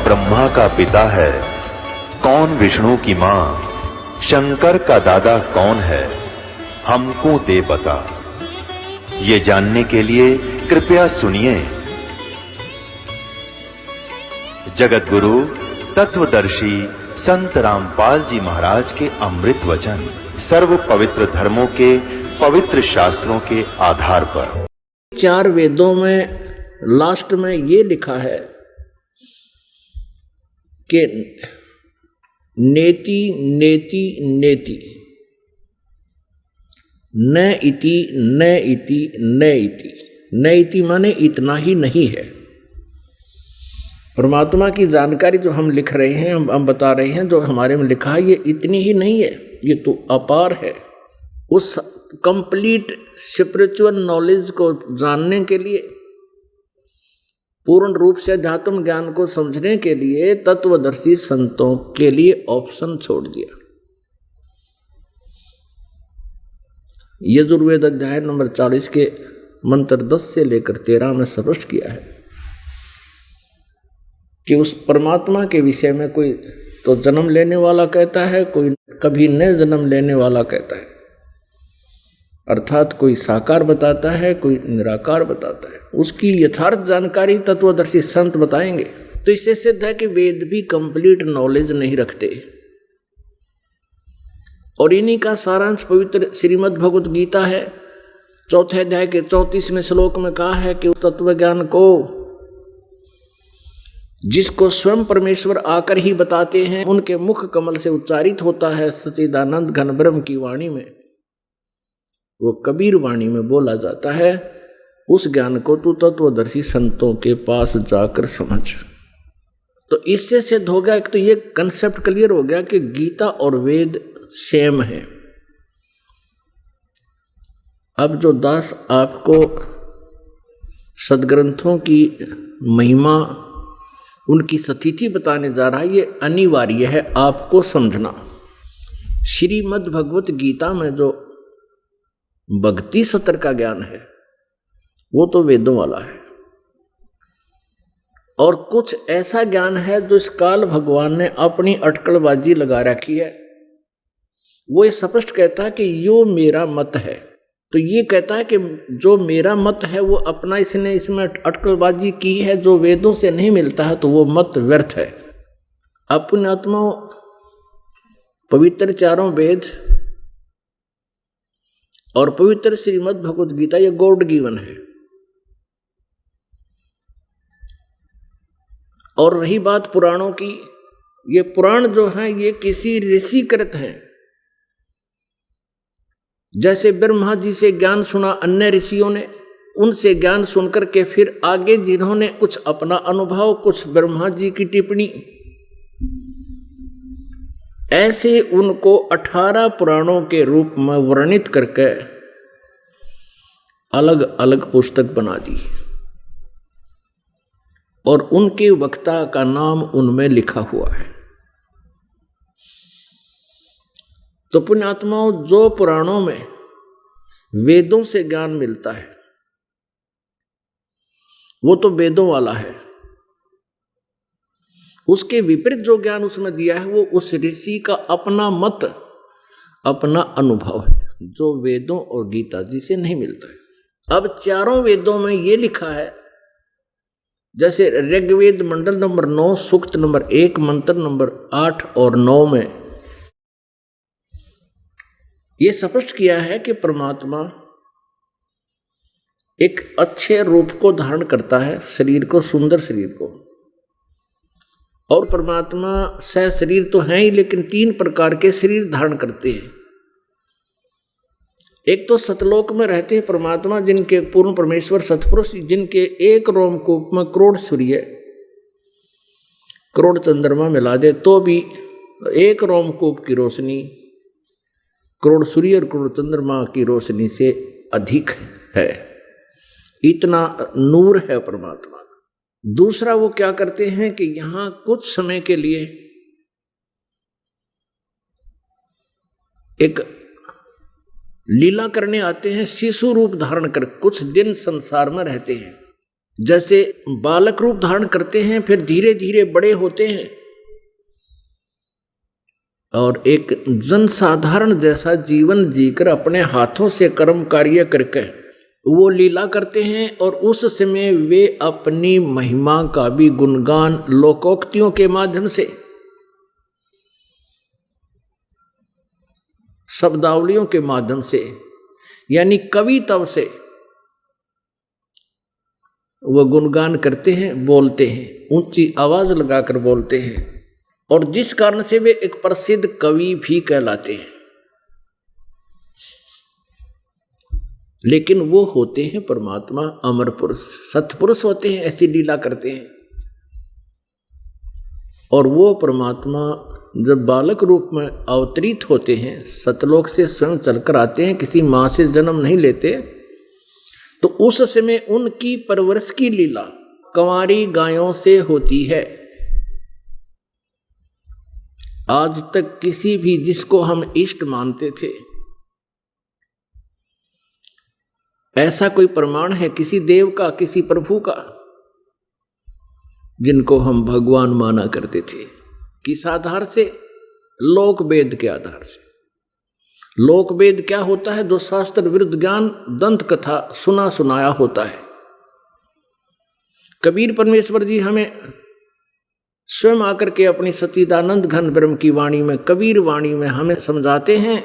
ब्रह्मा का पिता है, कौन विष्णु की मां, शंकर का दादा कौन है, हमको दे बता। ये जानने के लिए कृपया सुनिए। जगत गुरु तत्वदर्शी संत रामपाल जी महाराज के अमृत वचन सर्व पवित्र धर्मों के पवित्र शास्त्रों के आधार पर। 4 वेदों में लास्ट में ये लिखा है कि नेति नेति नेति, न इति न इति न इति। न इति माने इतना ही नहीं है। परमात्मा की जानकारी जो हम लिख रहे हैं, हम बता रहे हैं, जो हमारे में लिखा है, ये इतनी ही नहीं है, ये तो अपार है। उस कंप्लीट स्पिरिचुअल नॉलेज को जानने के लिए, पूर्ण रूप से अध्यात्म ज्ञान को समझने के लिए तत्वदर्शी संतों के लिए ऑप्शन छोड़ दिया। यजुर्वेद अध्याय नंबर 40 के मंत्र 10 से लेकर 13 में स्पष्ट किया है कि उस परमात्मा के विषय में कोई तो जन्म लेने वाला कहता है, कोई कभी न जन्म लेने वाला कहता है। अर्थात कोई साकार बताता है, कोई निराकार बताता है। उसकी यथार्थ जानकारी तत्वदर्शी संत बताएंगे। तो इससे सिद्ध है कि वेद भी कंप्लीट नॉलेज नहीं रखते। और इन्हीं का सारांश पवित्र श्रीमद् भगवत गीता है। 4 अध्याय के 34वें श्लोक में कहा है कि तत्व ज्ञान को जिसको स्वयं परमेश्वर आकर ही बताते हैं, उनके मुख कमल से उच्चारित होता है सच्चिदानंद घन ब्रह्म की वाणी में, वो कबीर वाणी में बोला जाता है। उस ज्ञान को तू तत्वदर्शी संतों के पास जाकर समझ। तो इससे सिद्ध हो गया, एक तो ये कंसेप्ट क्लियर हो गया कि गीता और वेद सेम है। अब जो दास आपको सदग्रंथों की महिमा, उनकी स्थिति बताने जा रहा है, ये अनिवार्य है आपको समझना। श्रीमद् भगवत गीता में जो भक्ति सत्र का ज्ञान है, वो तो वेदों वाला है। और कुछ ऐसा ज्ञान है जो इस काल भगवान ने अपनी अटकलबाजी लगा रखी है। वो ये स्पष्ट कहता है कि यो मेरा मत है। तो ये कहता है कि जो मेरा मत है वो अपना इसने इसमें अटकलबाजी की है, जो वेदों से नहीं मिलता है, तो वो मत व्यर्थ है। अपने आत्मा पवित्र 4 वेद और पवित्र श्रीमद् भगवत गीता ये गॉड गिवन है। और रही बात पुराणों की, ये पुराण जो है ये किसी ऋषिकृत हैं। जैसे ब्रह्मा जी से ज्ञान सुना अन्य ऋषियों ने, उनसे ज्ञान सुनकर के फिर आगे जिन्होंने कुछ अपना अनुभव, कुछ ब्रह्मा जी की टिप्पणी, ऐसे उनको 18 पुराणों के रूप में वर्णित करके अलग अलग पुस्तक बना दी और उनके वक्ता का नाम उनमें लिखा हुआ है। तो पुण्यात्माओं, जो पुराणों में वेदों से ज्ञान मिलता है वो तो वेदों वाला है। उसके विपरीत जो ज्ञान उसमें दिया है वो उस ऋषि का अपना मत, अपना अनुभव है, जो वेदों और गीता जी से नहीं मिलता है। अब 4 वेदों में ये लिखा है, जैसे ऋग्वेद मंडल नंबर 9 सूक्त नंबर 1 मंत्र नंबर 8 और 9 में ये स्पष्ट किया है कि परमात्मा एक अच्छे रूप को धारण करता है, शरीर को, सुंदर शरीर को। और परमात्मा सह शरीर तो हैं ही, लेकिन 3 प्रकार के शरीर धारण करते हैं। एक तो सतलोक में रहते हैं परमात्मा, जिनके पूर्ण परमेश्वर सतपुरुष, जिनके एक रोमकूप में करोड़ सूर्य करोड़ चंद्रमा मिला दे तो भी एक रोमकूप की रोशनी करोड़ सूर्य और करोड़ चंद्रमा की रोशनी से अधिक है। इतना नूर है परमात्मा। दूसरा वो क्या करते हैं कि यहां कुछ समय के लिए एक लीला करने आते हैं, शिशु रूप धारण कर कुछ दिन संसार में रहते हैं। जैसे बालक रूप धारण करते हैं, फिर धीरे धीरे बड़े होते हैं और एक जनसाधारण जैसा जीवन जीकर अपने हाथों से कर्म कार्य करके वो लीला करते हैं। और उस समय वे अपनी महिमा का भी गुणगान लोकोक्तियों के माध्यम से, शब्दावलियों के माध्यम से, यानी कविता से वो गुणगान करते हैं, बोलते हैं, ऊंची आवाज लगाकर बोलते हैं, और जिस कारण से वे एक प्रसिद्ध कवि भी कहलाते हैं। लेकिन वो होते हैं परमात्मा अमर पुरुष, सत्पुरुष होते हैं, ऐसी लीला करते हैं। और वो परमात्मा जब बालक रूप में अवतरित होते हैं, सतलोक से स्वयं चलकर आते हैं, किसी माँ से जन्म नहीं लेते, तो उस समय उनकी परवरिश की लीला कंवारी गायों से होती है। आज तक किसी भी जिसको हम इष्ट मानते थे, ऐसा कोई प्रमाण है किसी देव का, किसी प्रभु का, जिनको हम भगवान माना करते थे? किस आधार से? लोक वेद के आधार से। लोक वेद क्या होता है? जो शास्त्र विरुद्ध ज्ञान दंत कथा सुना सुनाया होता है। कबीर परमेश्वर जी हमें स्वयं आकर के अपनी सच्चिदानंद घन ब्रह्म की वाणी में, कबीर वाणी में हमें समझाते हैं।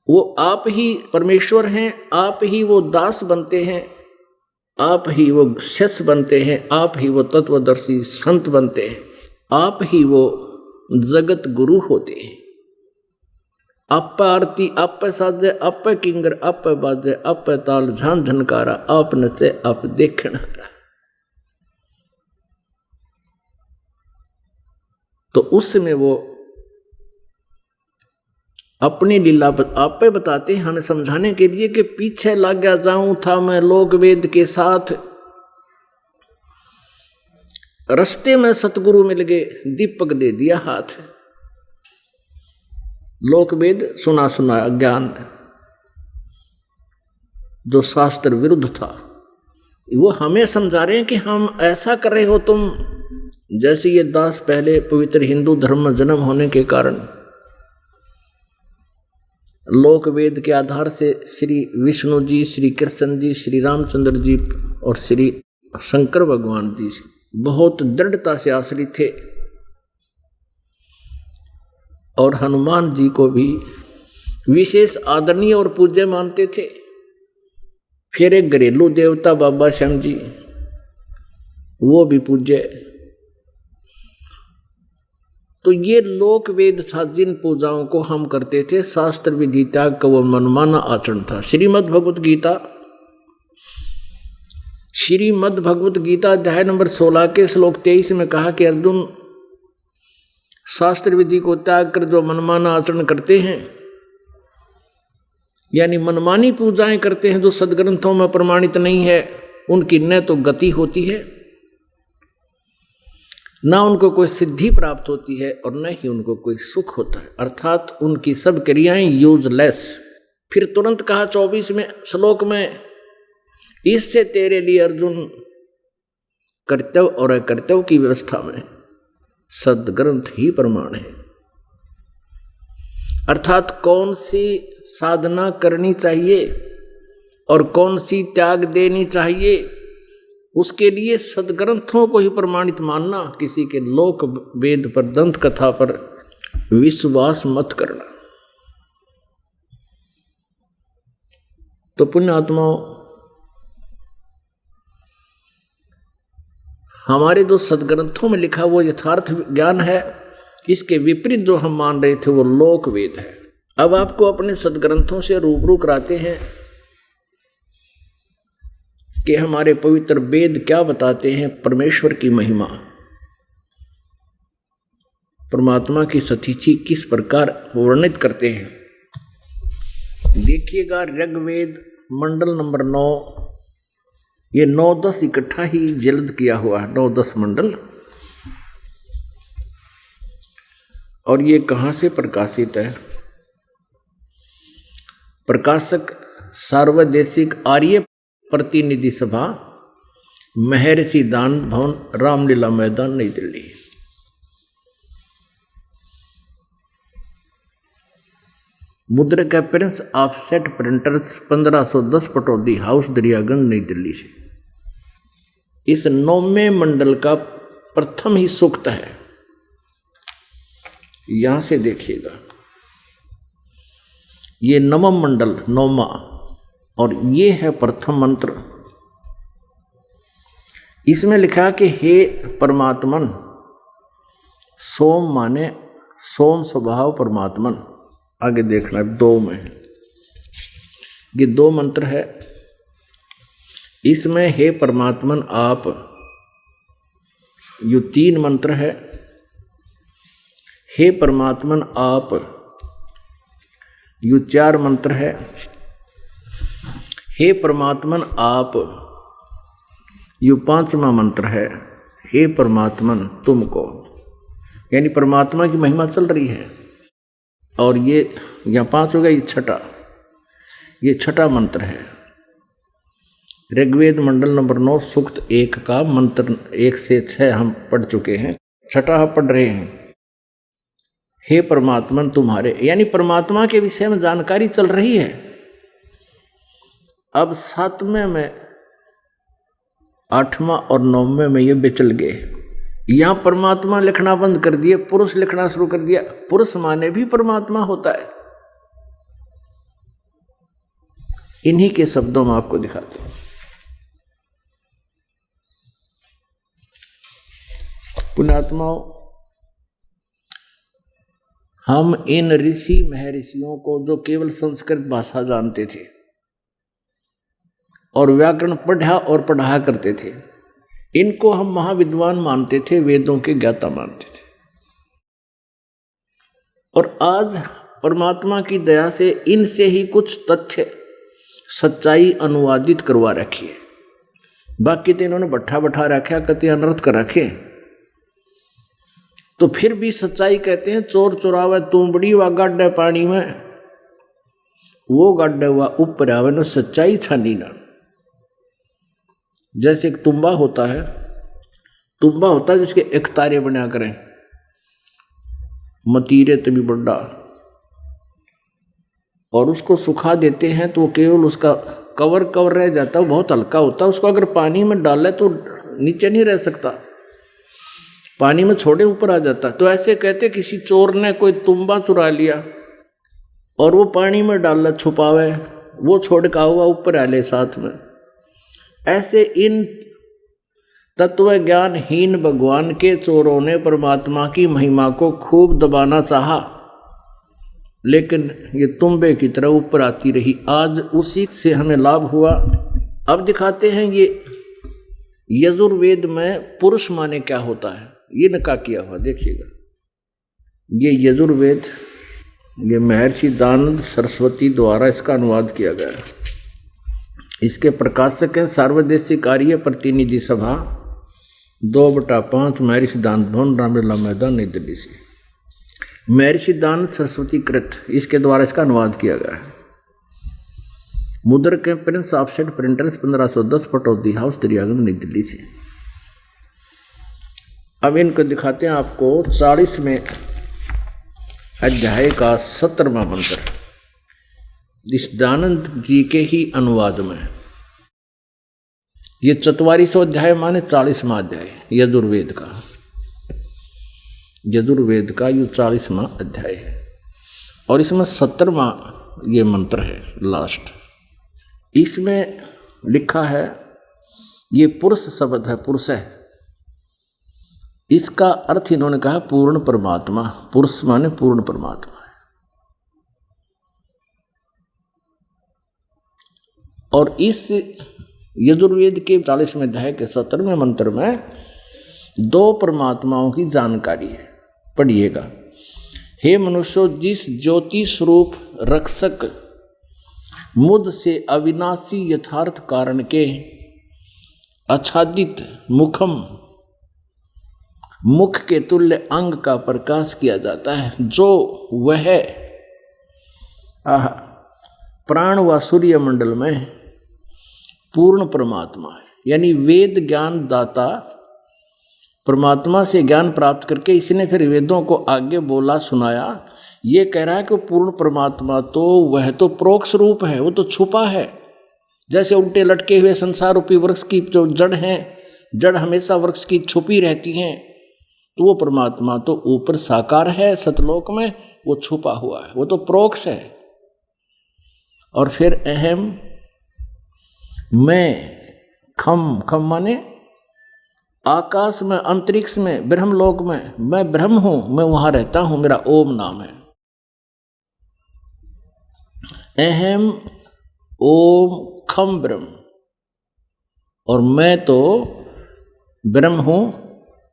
वो आप ही परमेश्वर हैं, आप ही वो दास बनते हैं, आप ही वो शिष्य बनते हैं, आप ही वो तत्वदर्शी संत बनते हैं, आप ही वो जगत गुरु होते हैं। आप आरती, आप साजे, आप किंगर, आप बाजे, आप ताल झान झनकारा, आप नचे, आप देखण हारा। तो उसमें वो अपनी लीला आप पे बताते हैं हमें समझाने के लिए कि पीछे लग गया जाऊं था मैं लोक वेद के साथ, रास्ते में सतगुरु मिल गए, दीपक दे दिया हाथ। लोक वेद सुना सुनाया ज्ञान जो शास्त्र विरुद्ध था, वो हमें समझा रहे हैं कि हम ऐसा कर रहे हो तुम। जैसे ये दास पहले पवित्र हिंदू धर्म में जन्म होने के कारण लोक वेद के आधार से श्री विष्णु जी, श्री कृष्ण जी, श्री रामचंद्र जी और श्री शंकर भगवान जी से बहुत दृढ़ता से आश्रित थे, और हनुमान जी को भी विशेष आदरणीय और पूज्य मानते थे। फिर एक घरेलू देवता बाबा श्याम जी, वो भी पूज्य। तो ये लोक वेद था जिन पूजाओं को हम करते थे। शास्त्र विधि त्याग का वो मनमाना आचरण था। श्रीमद् भगवत गीता अध्याय नंबर 16 के श्लोक 23 में कहा कि अर्जुन, शास्त्र विधि को त्याग कर जो मनमाना आचरण करते हैं, यानी मनमानी पूजाएं करते हैं जो सदग्रंथों में प्रमाणित नहीं है, उनकी न तो गति होती है, ना उनको कोई सिद्धि प्राप्त होती है, और न ही उनको कोई सुख होता है, अर्थात उनकी सब क्रियाएं यूजलेस। फिर तुरंत कहा 24वें श्लोक में, इससे तेरे लिए अर्जुन कर्तव्य और अकर्तव्य की व्यवस्था में सदग्रंथ ही प्रमाण है। अर्थात कौन सी साधना करनी चाहिए और कौन सी त्याग देनी चाहिए, उसके लिए सदग्रंथों को ही प्रमाणित मानना, किसी के लोक वेद पर, दंत कथा पर विश्वास मत करना। तो पुण्यात्माओं, हमारे जो सदग्रंथों में लिखा वो यथार्थ ज्ञान है, इसके विपरीत जो हम मान रहे थे वो लोक वेद है। अब आपको अपने सदग्रंथों से रूबरू कराते हैं कि हमारे पवित्र वेद क्या बताते हैं परमेश्वर की महिमा, परमात्मा की सतीथि किस प्रकार वर्णित करते हैं। देखिएगा ऋग्वेद मंडल नंबर 9, ये 9-10 इकट्ठा ही जल्द किया हुआ है, 9-10 मंडल। और ये कहाँ से प्रकाशित है? प्रकाशक सार्वदेशिक आर्य प्रतिनिधि सभा महर्षि दान भवन, रामलीला मैदान, नई दिल्ली। मुद्रक Prince offset printers 1510 Pataudi house, Daryaganj, नई दिल्ली से। इस 9वें मंडल का प्रथम ही सूक्त है। यहां से देखिएगा, ये नवम मंडल 9वां, और ये है प्रथम मंत्र। इसमें लिखा कि हे परमात्मन, सोम माने सोम स्वभाव परमात्मन। आगे देखना 2 में, ये 2 मंत्र है। इसमें हे परमात्मन आप, ये 3 मंत्र है। हे परमात्मन आप, ये 4 मंत्र है। हे परमात्मन आप, ये 5वां मंत्र है। हे परमात्मन तुमको, यानी परमात्मा की महिमा चल रही है। और ये यहाँ 5 हो गया, ये छठा मंत्र है। ऋग्वेद मंडल नंबर 9 सूक्त 1 का मंत्र 1 से 6 हम पढ़ चुके हैं, छठा हम पढ़ रहे हैं। हे परमात्मन तुम्हारे, यानी परमात्मा के विषय में जानकारी चल रही है। अब 7वें में, 8वां और 9वें में ये बिचल गए। यहां परमात्मा लिखना बंद कर दिए, पुरुष लिखना शुरू कर दिया। पुरुष माने भी परमात्मा होता है। इन्हीं के शब्दों में आपको दिखाते हैं। पुण्यात्माओं, हम इन ऋषि महर्षियों को, जो केवल संस्कृत भाषा जानते थे और व्याकरण पढ़ा और पढ़ाया करते थे, इनको हम महाविद्वान मानते थे, वेदों के ज्ञाता मानते थे। और आज परमात्मा की दया से इनसे ही कुछ तथ्य, सच्चाई अनुवादित करवा रखी है। बाकी तो इन्होंने बैठा रखा, कति अनर्थ कर रखे। तो फिर भी सच्चाई कहते हैं, चोर चुरावे तुमबड़ी व गाड्डे पानी में, वो गाड्डे हुआ ऊपर आवे न सच्चाई छानी ना। जैसे एक तुम्बा होता है जिसके एक तारे बना करें, मतीरे तभी बड्डा, और उसको सुखा देते हैं तो केवल उसका कवर रह जाता है, बहुत हल्का होता है। उसको अगर पानी में डाले तो नीचे नहीं रह सकता, पानी में छोड़े ऊपर आ जाता। तो ऐसे कहते किसी चोर ने कोई तुम्बा चुरा लिया और वो पानी में डाला छुपावे, वो छोड़ का हुआ ऊपर आ ले साथ में। ऐसे इन तत्व ज्ञानहीन भगवान के चोरों ने परमात्मा की महिमा को खूब दबाना चाहा, लेकिन ये तुम्बे की तरह ऊपर आती रही। आज उसी से हमें लाभ हुआ। अब दिखाते हैं ये यजुर्वेद में पुरुष माने क्या होता है, ये नका किया हुआ देखिएगा। ये यजुर्वेद, ये महर्षि दयानंद सरस्वती द्वारा इसका अनुवाद किया गया है। इसके प्रकाशक हैं सार्वदेशिक आर्य प्रतिनिधि सभा 2/5 महर्षि दयानंद भवन, रामलीला मैदान, नई दिल्ली से। महर्षि दयानंद सरस्वती कृत, इसके द्वारा इसका अनुवाद किया गया है। मुद्रक Prince offset printers 1510 Pataudi house, Daryaganj, नई दिल्ली से। अब इनको दिखाते हैं आपको 40वें अध्याय का 17वां मंत्र, इस दयानंद जी के ही अनुवाद में। ये 44वां अध्याय माने 40वां अध्याय यजुर्वेद का। यजुर्वेद का ये 40वां अध्याय है और इसमें 17वां ये मंत्र है लास्ट। इसमें लिखा है, ये पुरुष शब्द है, पुरुष है। इसका अर्थ इन्होंने कहा पूर्ण परमात्मा। पुरुष माने पूर्ण परमात्मा है। और इस यजुर्वेद के 40वें अध्याय के 17वें मंत्र में 2 परमात्माओं की जानकारी है, पढ़िएगा। हे मनुष्यों, जिस ज्योति स्वरूप रक्षक मुद से अविनाशी यथार्थ कारण के आच्छादित मुखम, मुख के तुल्य अंग का प्रकाश किया जाता है, जो वह प्राण व सूर्य मंडल में पूर्ण परमात्मा है। यानी वेद ज्ञान दाता परमात्मा से ज्ञान प्राप्त करके इसने फिर वेदों को आगे बोला सुनाया। ये कह रहा है कि पूर्ण परमात्मा तो वह तो परोक्ष रूप है, वो तो छुपा है। जैसे उल्टे लटके हुए संसार रूपी वृक्ष की जो जड़ हैं, जड़ हमेशा वृक्ष की छुपी रहती हैं, तो वो परमात्मा तो ऊपर साकार है सतलोक में, वो छुपा हुआ है, वो तो परोक्ष है। और फिर अहम मैं खम, खम माने आकाश में, अंतरिक्ष में, ब्रह्मलोक में मैं ब्रह्म हूं, मैं वहां रहता हूं, मेरा ओम नाम है। अहम ओम खम ब्रह्म, और मैं तो ब्रह्म हूं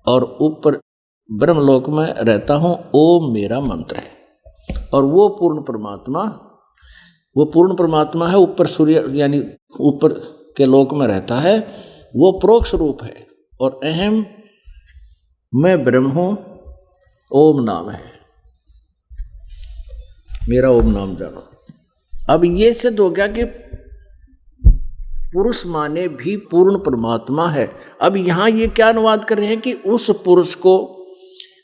और ऊपर ब्रह्मलोक में रहता हूं, ओम मेरा मंत्र है। और वो पूर्ण परमात्मा है, ऊपर सूर्य यानी ऊपर के लोक में रहता है, वो परोक्ष रूप है। और अहम मैं ब्रह्म हूं, ओम नाम है, मेरा ओम नाम जानो। अब ये सिद्ध हो गया कि पुरुष माने भी पूर्ण परमात्मा है। अब यहां ये क्या अनुवाद कर रहे हैं कि उस पुरुष को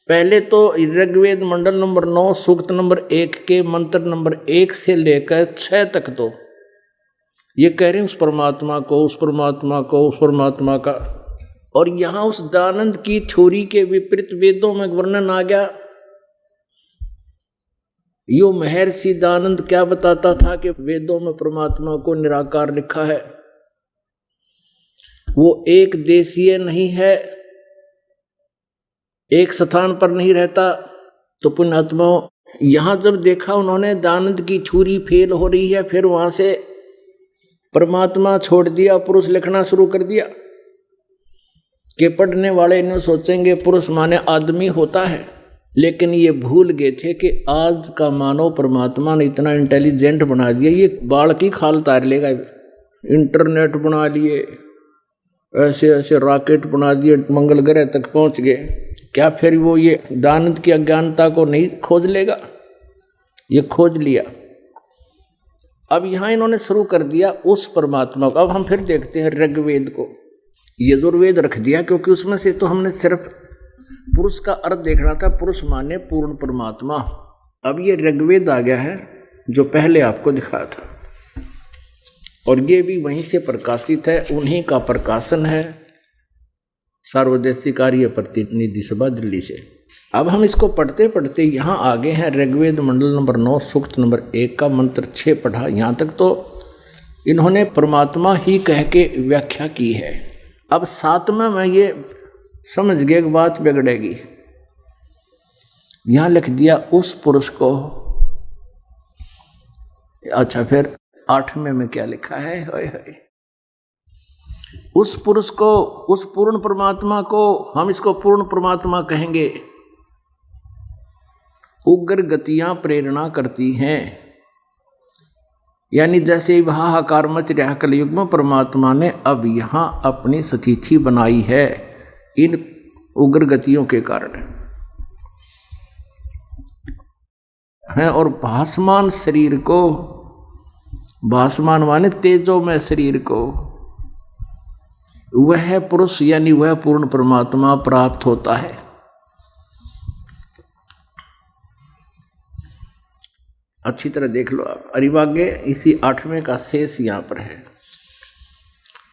पहले तो ऋग्वेद मंडल नंबर 9 सूक्त नंबर 1 के मंत्र नंबर 1 से लेकर 6 तक तो ये कह रहे हैं उस परमात्मा को, उस परमात्मा को, उस परमात्मा का। और यहां उस दानंद की थ्योरी के विपरीत वेदों में वर्णन आ गया। यो महर्षि दानंद क्या बताता था कि वेदों में परमात्मा को निराकार लिखा है, वो एक देशीय नहीं है, एक स्थान पर नहीं रहता। तो पुण्यात्माओं, यहां जब देखा उन्होंने दानंद की थ्योरी फेल हो रही है, फिर वहां से परमात्मा छोड़ दिया, पुरुष लिखना शुरू कर दिया कि पढ़ने वाले इन्हें सोचेंगे पुरुष माने आदमी होता है। लेकिन ये भूल गए थे कि आज का मानव परमात्मा ने इतना इंटेलिजेंट बना दिया, ये बाल की खाल तार लेगा। इंटरनेट बना लिए, ऐसे ऐसे रॉकेट बना दिए, मंगल ग्रह तक पहुंच गए। क्या फिर वो ये दानंद की अज्ञानता को नहीं खोज लेगा? ये खोज लिया। अब यहां इन्होंने शुरू कर दिया उस परमात्मा को। अब हम फिर देखते हैं ऋग्वेद को, यजुर्वेद रख दिया, क्योंकि उसमें से तो हमने सिर्फ पुरुष का अर्थ देखना था, पुरुष माने पूर्ण परमात्मा। अब ये ऋग्वेद आ गया है जो पहले आपको दिखाया था, और ये भी वहीं से प्रकाशित है, उन्हीं का प्रकाशन है, सार्वदेशिक कार्य प्रतिनिधि सभा दिल्ली से। अब हम इसको पढ़ते पढ़ते यहाँ आगे हैं ऋग्वेद मंडल नंबर 9 सूक्त नंबर 1 का मंत्र 6 पढ़ा। यहाँ तक तो इन्होंने परमात्मा ही कह के व्याख्या की है। अब 7वें में ये समझ गए कि बात बिगड़ेगी, यहां लिख दिया उस पुरुष को। अच्छा, फिर 8वें में क्या लिखा है? होय उस पुरुष को, उस पूर्ण परमात्मा को, हम इसको पूर्ण परमात्मा कहेंगे, उग्र गतियां प्रेरणा करती हैं। यानी जैसे हाहाकार मच रहा कलयुग में, परमात्मा ने अब यहां अपनी स्थिति बनाई है इन उग्र गतियों के कारण है। और भासमान शरीर को, भासमान माने तेजो में शरीर को, वह पुरुष यानी वह पूर्ण परमात्मा प्राप्त होता है। अच्छी तरह देख लो आप, अरिवागे इसी 8वें का शेष यहां पर है।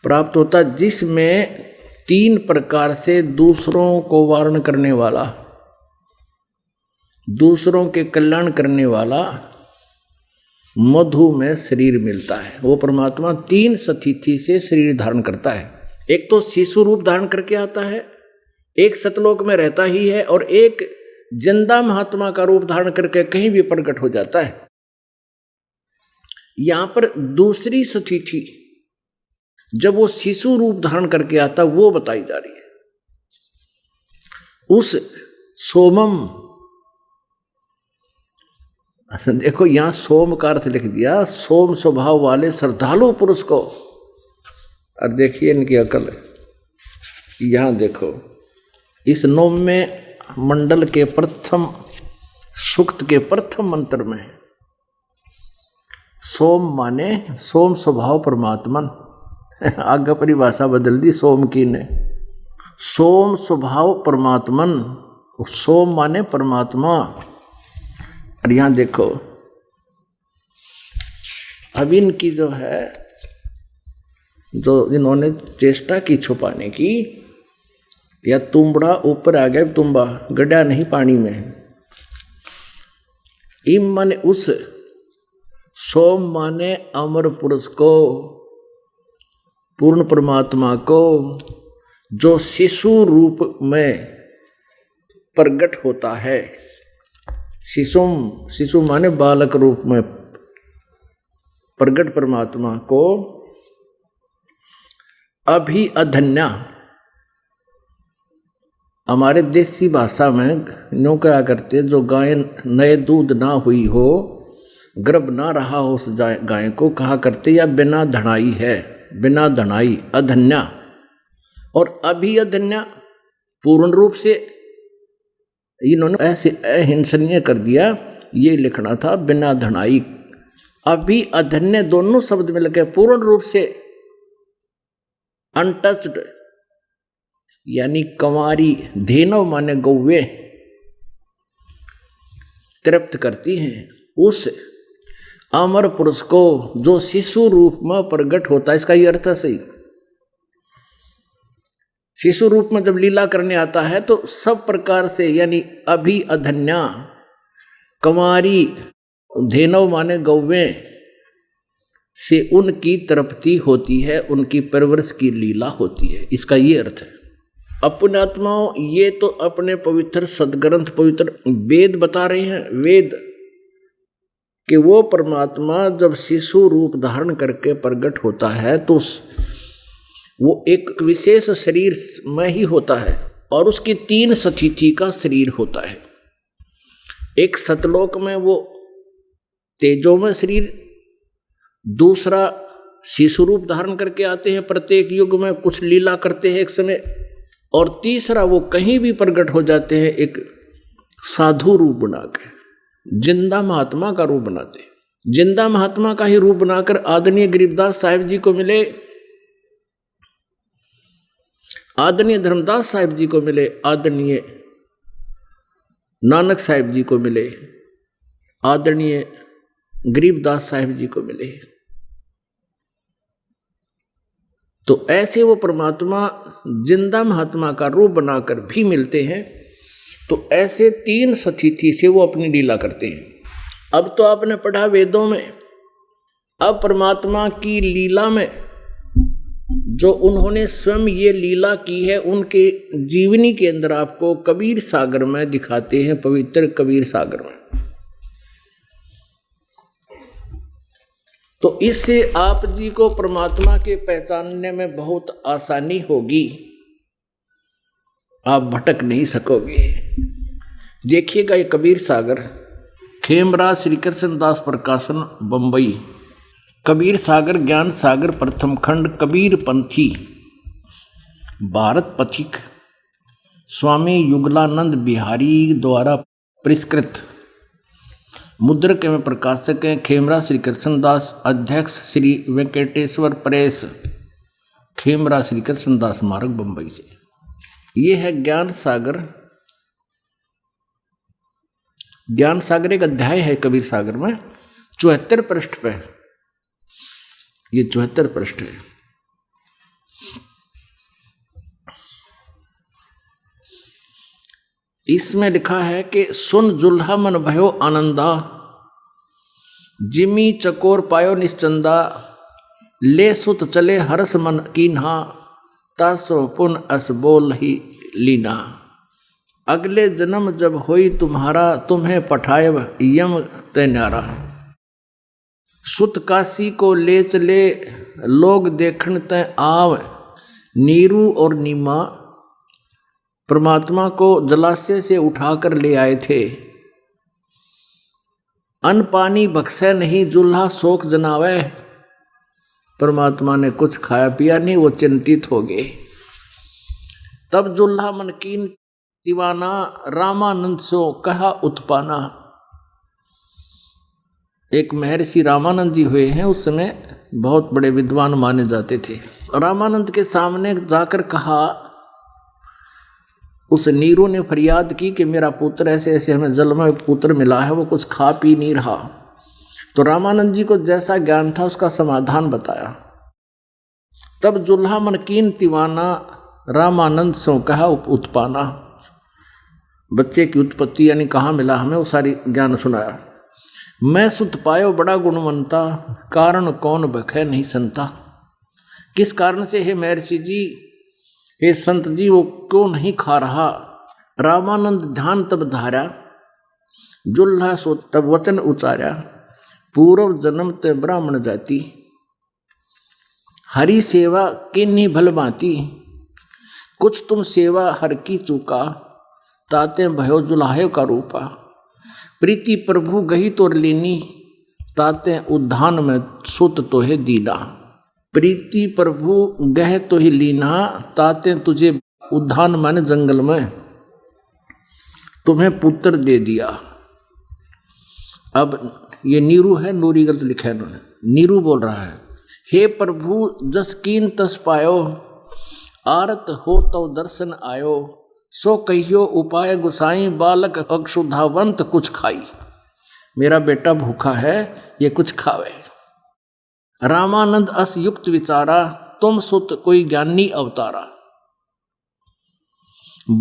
प्राप्त होता जिसमें 3 प्रकार से दूसरों को वारण करने वाला, दूसरों के कल्याण करने वाला मधु में शरीर मिलता है। वो परमात्मा 3 स्थिति से शरीर धारण करता है। एक तो शिशु रूप धारण करके आता है, एक सतलोक में रहता ही है, और एक जिंदा महात्मा का रूप धारण करके कहीं भी प्रकट हो जाता है। यहां पर दूसरी स्थिति जब वो शिशु रूप धारण करके आता, वो बताई जा रही है। उस सोमम, देखो यहां सोम का अर्थ लिख दिया, सोम स्वभाव वाले श्रद्धालु पुरुष को। और देखिए इनकी अकल, यहां देखो इस 9वें मंडल के प्रथम सूक्त के प्रथम मंत्र में सोम माने सोम स्वभाव परमात्मन, आगे परिभाषा बदल दी सोम की ने। सोम स्वभाव परमात्मन, सोम माने परमात्मा। और यहां देखो अब इनकी जो है, जो इन्होंने चेष्टा की छुपाने की, या तुम्बड़ा ऊपर आ गया, तुम्बा गड्ढा नहीं पानी में। इम माने उस, सोम माने अमर पुरुष को, पूर्ण परमात्मा को, जो शिशु रूप में प्रकट होता है। शिशु माने बालक रूप में प्रकट परमात्मा को अभी अधन्या, हमारे देसी भाषा में यूँ क्या करते, जो गाय नए दूध ना हुई हो, गर्भ ना रहा हो उस गाय को, कहा करते या बिना धनाई है, बिना धनाई, अधन्या। और अभी अधन्या पूर्ण रूप से, इन्होंने ऐसे अहिंसनीय कर दिया, ये लिखना था बिना धनाई। अभी अधन्य दोनों शब्द मिलकर पूर्ण रूप से अनटच्ड, यानी कंवारी, धेनव माने गौवे, तृप्त करती हैं उस अमर पुरुष को जो शिशु रूप में प्रकट होता है। इसका ये अर्थ है सही। शिशु रूप में जब लीला करने आता है तो सब प्रकार से, यानी अभी अधन्या, कंवारी, धेनव माने गौवे से उनकी तृप्ति होती है, उनकी परवरिश की लीला होती है। इसका ये अर्थ है। अपने आत्माओं, ये तो अपने पवित्र सदग्रंथ, पवित्र वेद बता रहे हैं, वेद कि वो परमात्मा जब शिशु रूप धारण करके प्रकट होता है तो वो एक विशेष शरीर में ही होता है, और उसकी 3 स्थिति का शरीर होता है। एक सतलोक में वो तेजो में शरीर, दूसरा शिशु रूप धारण करके आते हैं, प्रत्येक युग में कुछ लीला करते हैं एक समय, और तीसरा वो कहीं भी प्रकट हो जाते हैं एक साधु रूप बना के, जिंदा महात्मा का रूप बनाते हैं। जिंदा महात्मा का ही रूप बनाकर आदरणीय गरीबदास साहिब जी को मिले, आदरणीय धर्मदास साहिब जी को मिले, आदरणीय नानक साहिब जी को मिले, आदरणीय गरीबदास साहिब जी को मिले। तो ऐसे वो परमात्मा जिंदा महात्मा का रूप बनाकर भी मिलते हैं। तो ऐसे 3 स्थिति से वो अपनी लीला करते हैं। अब तो आपने पढ़ा वेदों में, अब परमात्मा की लीला में जो उन्होंने स्वयं ये लीला की है, उनके जीवनी के अंदर आपको कबीर सागर में दिखाते हैं, पवित्र कबीर सागर में। तो इससे आप जी को परमात्मा के पहचानने में बहुत आसानी होगी, आप भटक नहीं सकोगे। देखिएगा ये कबीर सागर, खेमराज श्री कृष्ण दास प्रकाशन, बंबई। कबीर सागर ज्ञान सागर प्रथम खंड, कबीर पंथी, भारत पथिक, स्वामी युगलानंद बिहारी द्वारा परिष्कृत। मुद्रक एवं प्रकाशक हैं खेमराज श्री कृष्णदास, अध्यक्ष श्री वेंकटेश्वर प्रेस, खेमराज श्री कृष्णदास स्मारक, बंबई से। ये है ज्ञान सागर। ज्ञान सागर एक अध्याय है कबीर सागर में, 74 पृष्ठ पे, ये 74 पृष्ठ है। इसमें लिखा है कि सुन जुल्हा मन भयो आनंदा, जिमी चकोर पायो निश्चंदा, ले सुत चले हरस मन कीन्हा, तासो पुन अस बोल ही लीना। अगले जन्म जब होई तुम्हारा, तुम्हें पठायब यम तैनारा। सुत काशी को ले चले लोग देखण तय आव, नीरू और नीमा परमात्मा को जलाशय से उठाकर ले आए थे। अन्न पानी बख्शे नहीं, जुल्हा शोक जनावे, परमात्मा ने कुछ खाया पिया नहीं, वो चिंतित हो गए। तब जुल्हा मन कीन दीवाना, रामानंद सो कहा उत्पाना। एक महर्षि रामानंद जी हुए हैं, उस समय बहुत बड़े विद्वान माने जाते थे। रामानंद के सामने जाकर कहा, उस नीरू ने फरियाद की कि मेरा पुत्र ऐसे ऐसे हमें जल में पुत्र मिला है, वो कुछ खा पी नहीं रहा। तो रामानंद जी को जैसा ज्ञान था उसका समाधान बताया। तब जुल्हा मनकीन तिवाना रामानंद सो कहा उत्पाना, बच्चे की उत्पत्ति यानी कहाँ मिला हमें वो सारी ज्ञान सुनाया। मैं सुत पायो बड़ा गुणवंता, कारण कौन बखे नहीं संता। किस कारण से हे महर्षि जी, हे संत जी, वो क्यों नहीं खा रहा। रामानंद ध्यान तब धारा, जुल्हा सो तब वचन उचारा, पूर्व जन्म ते ब्राह्मण जाति, हरि सेवा किन्हीं भल भांति। कुछ तुम सेवा हर की चूका, ताते भयो जुलाहे का रूपा। प्रीति प्रभु गही तोर लीनी, ताते उद्धान में सुत तोहे दीना। प्रीति प्रभु गह तो ही लीना, ताते तुझे उद्धान माने जंगल में तुम्हें पुत्र दे दिया। अब ये नीरू है, नूरी गलत लिखा है इन्होंने, नीरू बोल रहा है, हे प्रभु जस कीन तस पायो, आरत हो तो दर्शन आयो। सो कहियो उपाय गुसाई, बालक अक्षुधावंत कुछ खाई। मेरा बेटा भूखा है, ये कुछ खावे। रामानंद अस युक्त विचारा, तुम सुत कोई ज्ञानी अवतारा।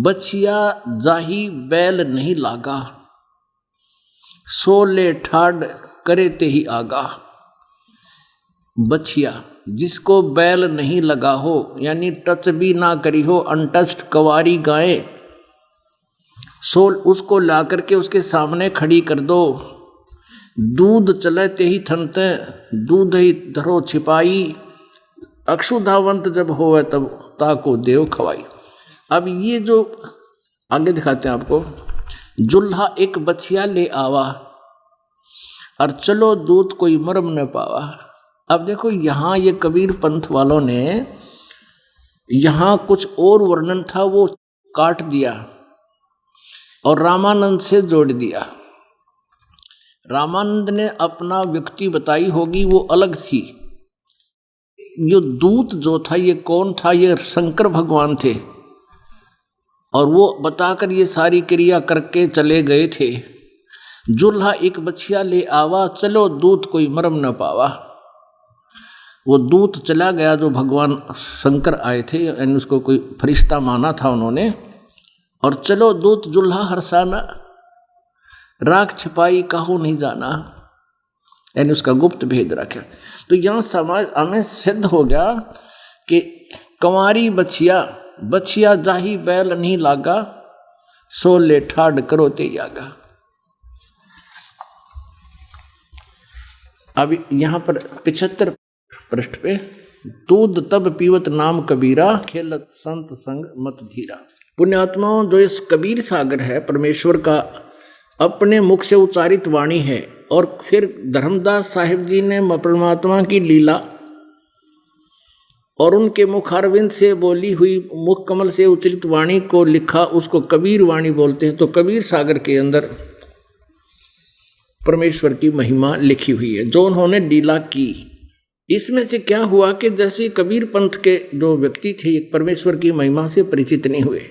बछिया जाही बैल नहीं लागा, सोले ठाड करे ते ही आगा। बछिया जिसको बैल नहीं लगा हो, यानी टच भी ना करी हो, अनटच्ड कवारी गाय, सोल उसको ला करके उसके सामने खड़ी कर दो। दूध चले ते ही थनते, दूध ही धरो छिपाई। अक्षुधावंत जब होवे तब ताको देव खवाई। अब ये जो आगे दिखाते हैं आपको, जुल्हा एक बछिया ले आवा, और चलो दूध कोई मरम न पावा। अब देखो यहाँ ये कबीर पंथ वालों ने यहाँ कुछ और वर्णन था वो काट दिया और रामानंद से जोड़ दिया। रामानंद ने अपना व्यक्ति बताई होगी, वो अलग थी। ये दूत जो था ये कौन था, ये शंकर भगवान थे, और वो बताकर ये सारी क्रिया करके चले गए थे। जुल्हा एक बछिया ले आवा, चलो दूत कोई मरम न पावा। वो दूत चला गया जो भगवान शंकर आए थे, यानी उसको कोई फरिश्ता माना था उन्होंने, और चलो दूत जुल्हा हरसाना, राख छिपाई काहू नहीं जाना, यानी उसका गुप्त भेद रखा। तो यहाँ समाज हमें सिद्ध हो गया कि कंवारी बछिया, बछिया जाही बैल नहीं लागा, सोले ठाड करो ते आगा। अब यहाँ पर 75 पृष्ठ पे, दूध तब पीवत नाम कबीरा, खेलत संत संग मत धीरा। पुण्यात्माओं, जो इस कबीर सागर है परमेश्वर का अपने मुख से उच्चारित वाणी है, और फिर धर्मदास साहिब जी ने परमात्मा की लीला और उनके मुखारविंद से बोली हुई मुख कमल से उच्चरित वाणी को लिखा, उसको कबीर वाणी बोलते हैं। तो कबीर सागर के अंदर परमेश्वर की महिमा लिखी हुई है जो उन्होंने लीला की। इसमें से क्या हुआ कि जैसे कबीर पंथ के जो व्यक्ति थे परमेश्वर की महिमा से परिचित नहीं हुए,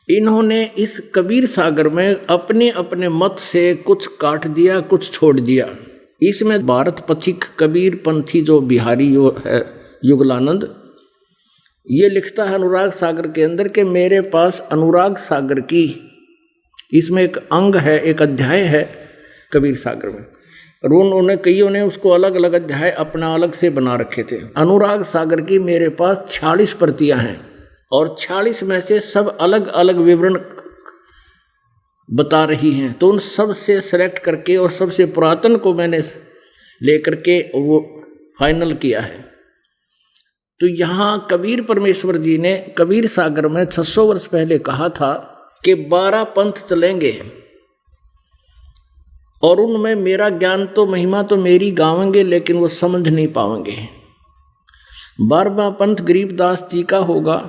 इन्होंने इस कबीर सागर में अपने अपने मत से कुछ काट दिया, कुछ छोड़ दिया। इसमें भारत पथिक कबीर पंथी जो बिहारी है युगलानंद, ये लिखता है अनुराग सागर के अंदर कि मेरे पास अनुराग सागर की, इसमें एक अंग है, एक अध्याय है कबीर सागर में, और उन्होंने कईयों ने उसको अलग अलग अध्याय अपना अलग से बना रखे थे। अनुराग सागर की मेरे पास 46 प्रतियां हैं, और 46 में से सब अलग अलग विवरण बता रही हैं। तो उन सब से सेलेक्ट करके और सबसे पुरातन को मैंने लेकर के वो फाइनल किया है। तो यहाँ कबीर परमेश्वर जी ने कबीर सागर में 600 वर्ष पहले कहा था कि 12 पंथ चलेंगे, और उनमें मेरा ज्ञान तो महिमा तो मेरी गावेंगे, लेकिन वो समझ नहीं पाएंगे। 12वां पंथ गरीबदास जी का होगा,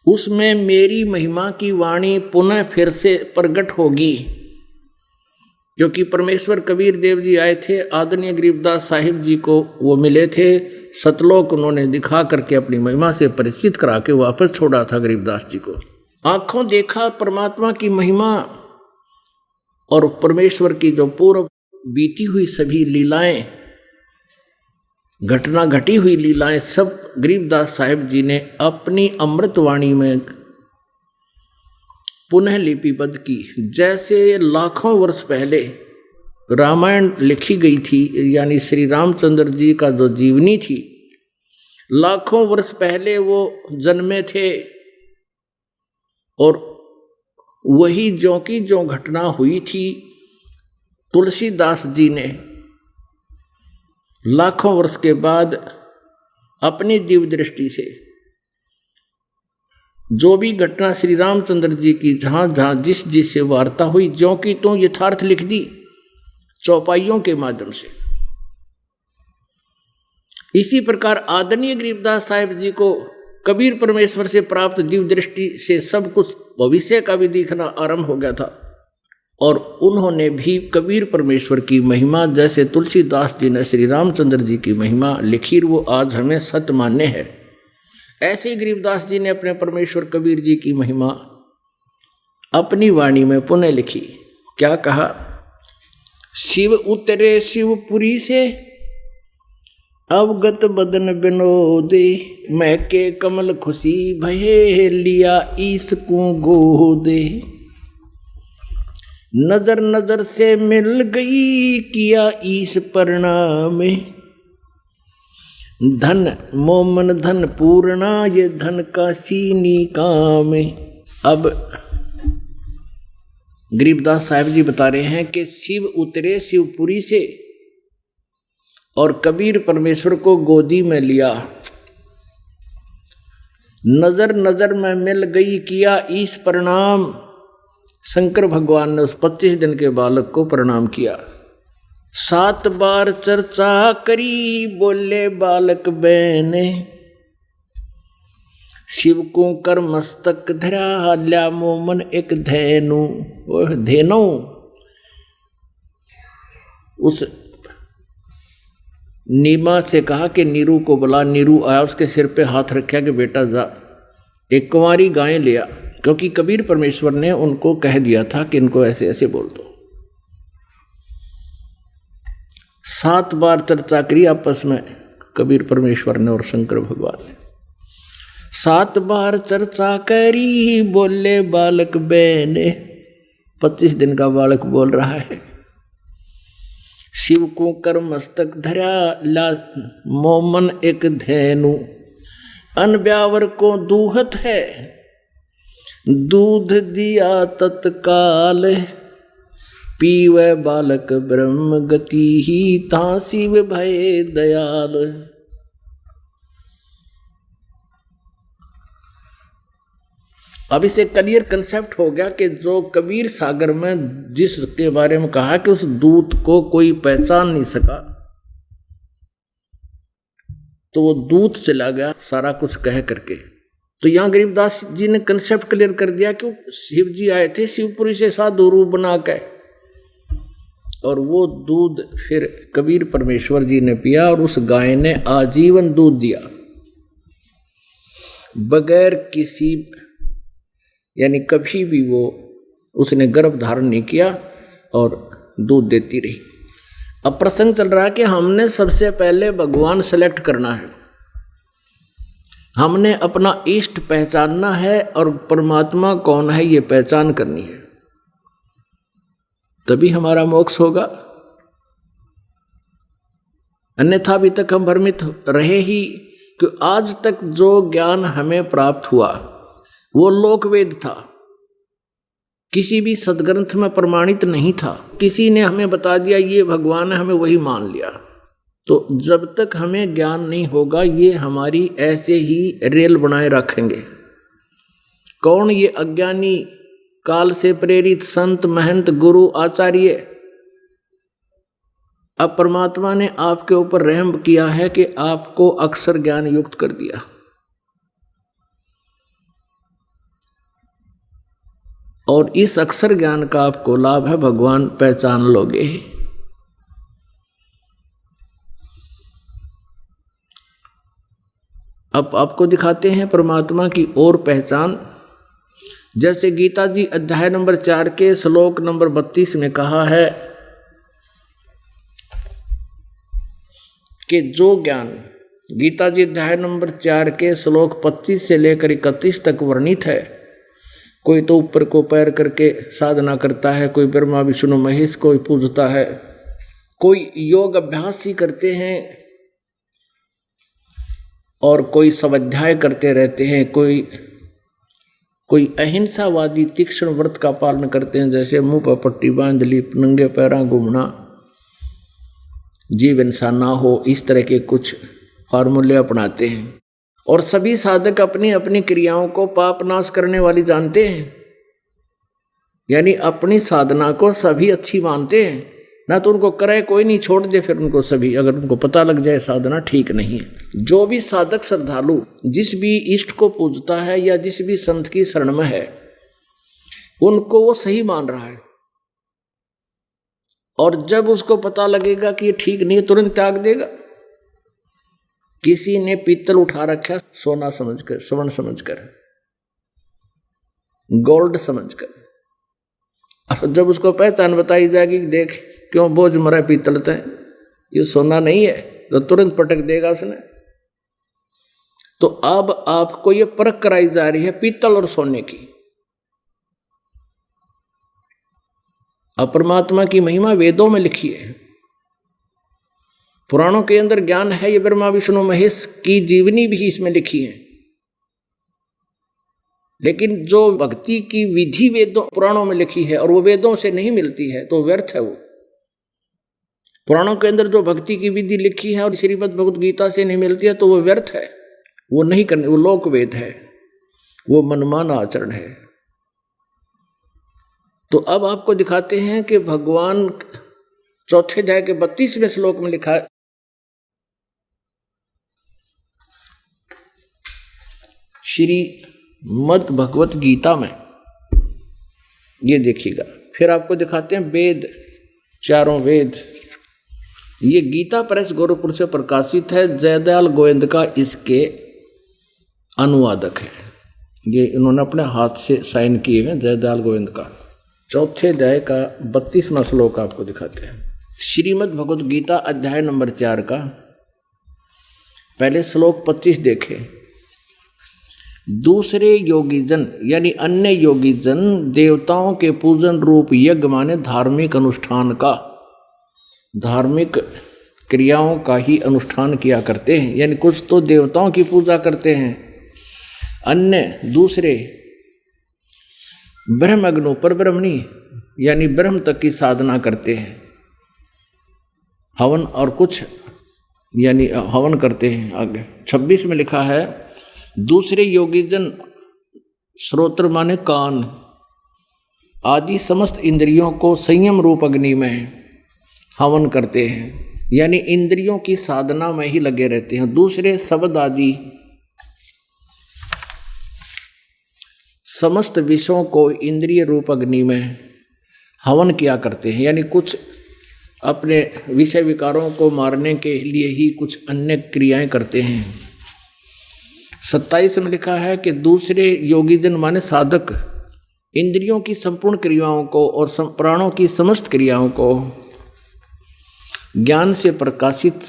उसमें मेरी महिमा की वाणी पुनः फिर से प्रकट होगी क्योंकि परमेश्वर कबीर देव जी आए थे, आदरणीय गरीबदास साहिब जी को वो मिले थे, सतलोक उन्होंने दिखा करके अपनी महिमा से परिचित करा के वापस छोड़ा था गरीबदास जी को। आंखों देखा परमात्मा की महिमा और परमेश्वर की जो पूर्व बीती हुई सभी लीलाएं, घटना घटी हुई लीलाएं सब गरीबदास साहिब जी ने अपनी अमृतवाणी में पुनः लिपिबद्ध की। जैसे लाखों वर्ष पहले रामायण लिखी गई थी, यानी श्री रामचंद्र जी का जो जीवनी थी, लाखों वर्ष पहले वो जन्मे थे और वही ज्यों की ज्यों घटना हुई थी, तुलसीदास जी ने लाखों वर्ष के बाद अपनी दिव्य दृष्टि से जो भी घटना श्री रामचंद्र जी की जहां जहां जिस जिस से वार्ता हुई, ज्यों की त्यों यथार्थ लिख दी चौपाइयों के माध्यम से। इसी प्रकार आदरणीय गरीबदास साहिब जी को कबीर परमेश्वर से प्राप्त दिव्य दृष्टि से सब कुछ भविष्य का भी दिखना आरंभ हो गया था और उन्होंने भी कबीर परमेश्वर की महिमा, जैसे तुलसीदास जी ने श्री रामचंद्र जी की महिमा लिखी, वो आज हमें सत्य मान्य है। ऐसे ही गरीबदास जी ने अपने परमेश्वर कबीर जी की महिमा अपनी वाणी में पुनः लिखी। क्या कहा? शिव उतरे शिवपुरी से अवगत बदन विनोदे, महके कमल खुशी भये लिया ईस को गोदे। नजर नजर से मिल गई किया ईस प्रणाम, धन मोमन धन पूर्णा ये धन का सीनी काम। अब गरीबदास साहिब जी बता रहे हैं कि शिव उतरे शिवपुरी से और कबीर परमेश्वर को गोदी में लिया, नजर नजर में मिल गई किया ईश प्रणाम। शंकर भगवान ने उस 25 दिन के बालक को प्रणाम किया। 7 बार चर्चा करी बोले बालक बहने, शिव को कर मस्तक धरा ल्या मोमन एक धैनु। वह धेनु उस नीमा से कहा कि नीरू को बुला। नीरू आया, उसके सिर पे हाथ रखा कि बेटा जा एक कुंवारी गाय लिया, क्योंकि कबीर परमेश्वर ने उनको कह दिया था कि इनको ऐसे ऐसे बोल दो। 7 बार चर्चा करी आपस में कबीर परमेश्वर ने और शंकर भगवान ने। 7 बार चर्चा करी बोले बालक बहने। 25 दिन का बालक बोल रहा है। शिव को कर मस्तक धरा ला मोमन एक धैनु, अन ब्यावर को दूहत है दूध दिया तत्काल। पीवे बालक ब्रह्म गति ही ता शिव भय दयाल। अब इसे क्लियर कंसेप्ट हो गया कि जो कबीर सागर में जिसके बारे में कहा कि उस दूत को कोई पहचान नहीं सका, तो वो दूत चला गया सारा कुछ कह करके। तो यहां गरीबदास जी ने कंसेप्ट क्लियर कर दिया कि शिव जी आए थे शिवपुरी से साधु रूप बना के, और वो दूध फिर कबीर परमेश्वर जी ने पिया और उस गाय ने आजीवन दूध दिया बगैर किसी, यानी कभी भी वो उसने गर्भ धारण नहीं किया और दूध देती रही। अब प्रसंग चल रहा है कि हमने सबसे पहले भगवान सेलेक्ट करना है, हमने अपना इष्ट पहचानना है और परमात्मा कौन है ये पहचान करनी है, तभी हमारा मोक्ष होगा। अन्यथा अभी तक हम भ्रमित रहे ही कि आज तक जो ज्ञान हमें प्राप्त हुआ वो लोकवेद था, किसी भी सदग्रंथ में प्रमाणित नहीं था। किसी ने हमें बता दिया ये भगवान है, हमें वही मान लिया। तो जब तक हमें ज्ञान नहीं होगा ये हमारी ऐसे ही रेल बनाए रखेंगे। कौन? ये अज्ञानी काल से प्रेरित संत महंत गुरु आचार्य। अब परमात्मा ने आपके ऊपर रहम किया है कि आपको अक्षर ज्ञान युक्त कर दिया, और इस अक्षर ज्ञान का आपको लाभ है, भगवान पहचान लोगे ही। अब आपको दिखाते हैं परमात्मा की और पहचान। जैसे गीता जी अध्याय नंबर 4 के श्लोक नंबर 32 में कहा है कि जो ज्ञान, गीता जी अध्याय नंबर 4 के श्लोक 25 से लेकर 31 तक वर्णित है। कोई तो ऊपर को पैर करके साधना करता है, कोई ब्रह्मा विष्णु महेश को पूजता है, कोई योग अभ्यास ही करते हैं और कोई स्वाध्याय करते रहते हैं, कोई अहिंसावादी तीक्ष्ण व्रत का पालन करते हैं, जैसे मुंह पर पट्टी बांध ली, नंगे पैरों घूमना, जीव इंसान ना हो, इस तरह के कुछ फार्मूले अपनाते हैं। और सभी साधक अपनी अपनी क्रियाओं को पाप नाश करने वाली जानते हैं, यानी अपनी साधना को सभी अच्छी मानते हैं, ना तो उनको करे कोई नहीं, छोड़ दे फिर उनको सभी, अगर उनको पता लग जाए साधना ठीक नहीं है। जो भी साधक श्रद्धालु जिस भी इष्ट को पूजता है या जिस भी संत की शरण में है, उनको वो सही मान रहा है, और जब उसको पता लगेगा कि ये ठीक नहीं, तुरंत त्याग देगा। किसी ने पीतल उठा रखा सोना समझकर, स्वर्ण समझकर, गोल्ड समझकर, और जब उसको पहचान बताई जाएगी, देख क्यों बोझ मरा पीतल ते, ये सोना नहीं है, तो तुरंत पटक देगा उसने। तो अब आपको ये परख कराई जा रही है पीतल और सोने की। अब परमात्मा की महिमा वेदों में लिखी है, पुराणों के अंदर ज्ञान है, ये ब्रह्मा विष्णु महेश की जीवनी भी इसमें लिखी है। लेकिन जो भक्ति की विधि वेदों पुराणों में लिखी है और वो वेदों से नहीं मिलती है तो व्यर्थ है वो। पुराणों के अंदर जो भक्ति की विधि लिखी है और श्रीमद् भगवद गीता से नहीं मिलती है तो वो व्यर्थ है, वो नहीं करने, वो लोक वेद है, वो मनमाना आचरण है। तो अब आपको दिखाते हैं कि भगवान चौथे अध्याय के 32वें श्लोक में लिखा है, श्रीमद् भगवत गीता में, ये देखिएगा। फिर आपको दिखाते हैं वेद, चारों वेद। ये गीता प्रेस गोरखपुर से प्रकाशित है, जयदयाल गोविंद का इसके अनुवादक है। ये इन्होंने अपने हाथ से साइन किए हैं, जयदयाल गोविंद का। चौथे अध्याय का 32वां श्लोक आपको दिखाते हैं। श्रीमद् भगवत गीता अध्याय नंबर 4 का पहले श्लोक 25 देखे। दूसरे योगीजन यानी अन्य योगीजन देवताओं के पूजन रूप यज्ञ माने धार्मिक अनुष्ठान का, धार्मिक क्रियाओं का ही अनुष्ठान किया करते हैं। यानी कुछ तो देवताओं की पूजा करते हैं, अन्य दूसरे ब्रह्मज्ञों पर ब्रह्मणी यानी ब्रह्म तक की साधना करते हैं, हवन और कुछ यानी हवन करते हैं। आगे 26 में लिखा है, दूसरे योगीजन श्रोत्र माने कान आदि समस्त इंद्रियों को संयम रूप अग्नि में हवन करते हैं, यानी इंद्रियों की साधना में ही लगे रहते हैं। दूसरे शब्द आदि समस्त विषयों को इंद्रिय रूप अग्नि में हवन किया करते हैं, यानी कुछ अपने विषय विकारों को मारने के लिए ही कुछ अन्य क्रियाएं करते हैं। 27 में लिखा है कि दूसरे योगीजन माने साधक इंद्रियों की संपूर्ण क्रियाओं को और प्राणों की समस्त क्रियाओं को ज्ञान से प्रकाशित